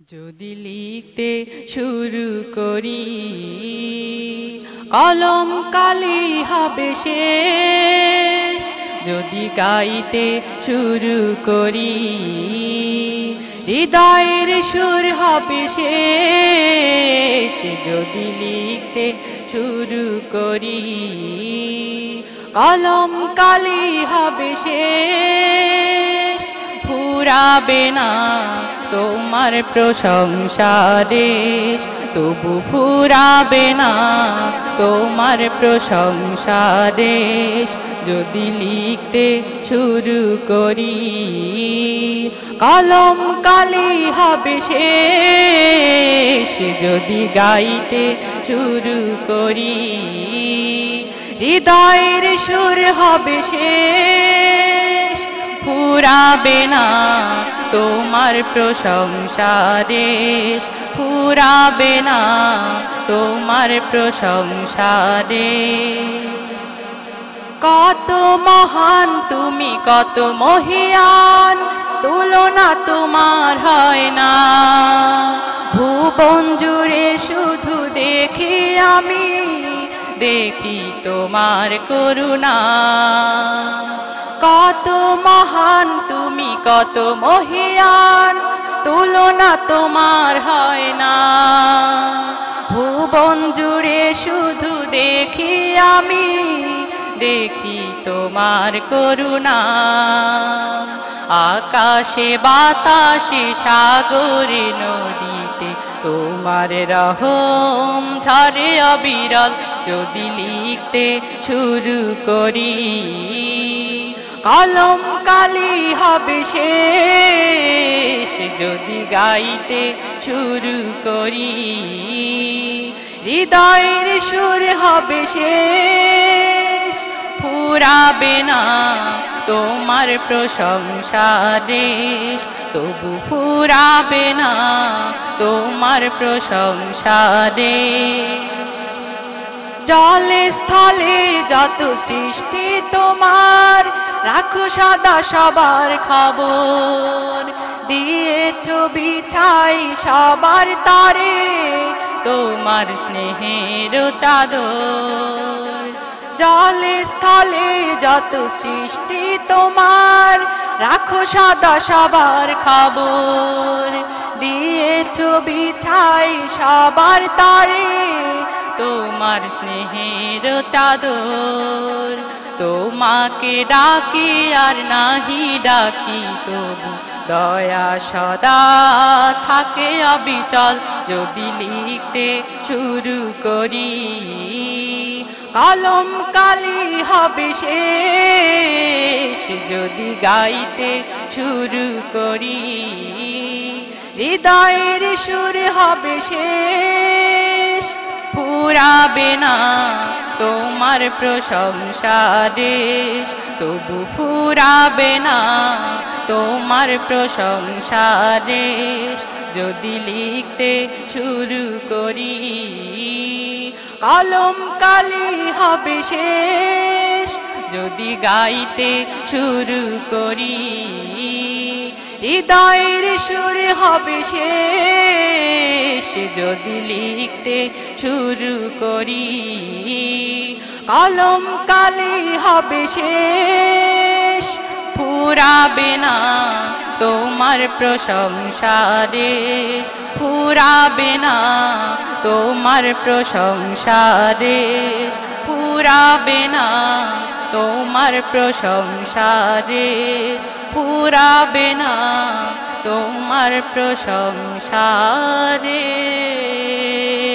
যদি লিখতে শুরু করি কলম কালি হবে শেষ, যদি গাইতে শুরু করি হৃদয়ের সুর হবে শেষ, যদি লিখতে শুরু করি কলম কালি হবে শেষ। ফুরাবে না তোমার প্রশংসা দেশ, তবু ফুরাবে না তোমার প্রশংসা দেশ, যদি লিখতে শুরু করি কলম কালি হবে শেষ, যদি গাইতে শুরু করি হৃদয়ের সুর হবে শেষ। ফুরাবে না তোমার প্রশংসা দেশ, ফুরাবে না তোমার প্রশংসা দেশ। কত মহান তুমি, কত মহিয়ান, তুলনা তোমার হয় না। ভুবন জুড়ে শুধু দেখি আমি, দেখি তোমার করুণা। কত মহান তুমি, কত মহিয়ান, তুলনা তোমার হয় না। ভুবন জুড়ে শুধু দেখি আমি, দেখি তোমার করুণা। আকাশে বাতাসে সাগরে নদীতে তোমার রহম ঝরে অবিরল, যদি লিখতে শুরু করি কলম কালি হবে শেষ, যদি গাইতে শুরু করি হৃদয়ের সুর হবে শেষ। ফুরাবে না তোমার প্রশংসা দেশ, তবু ফুরাবে না তোমার প্রশংসা দেশ। জলে স্থলে যত সৃষ্টি তোমার, রাখো সদা সবার খবর। দিয়েছ বিছাই সবার তরে তোমার স্নেহের চাদর। জলে স্থলে যত সৃষ্টি তোমার, রাখো সদা সবার খবর। দিয়েছ বিছাই সবার তরে তোমার স্নেহের চাদর। তোমাকে ডাকি আর নাহি ডাকি তবু দয়া সদা থাকে অবিচল, যদি লিখতে শুরু করি কলম কালি হবে শেষ, যদি গাইতে শুরু করি হৃদয়ের সুর হবে শেষ। ফুরাবে না তোমার প্রশংসা দেশ, তবু ফুরাবে না তোমার প্রশংসা দেশ, যদি লিখতে শুরু করি কলম কালি হবে শেষ, যদি গাইতে শুরু করি হৃদয়ের সুর হবে শেষ, যদি লিখতে শুরু করি কলম কালি হবে শেষ। ফুরাবে না তোমার প্রশংসা দেশ, ফুরাবে না তোমার প্রশংসা দেশ, ফুরাবে না তোমার প্রশংসা দেশ, ফুরাবে না তোমার প্রশংসা দেশ।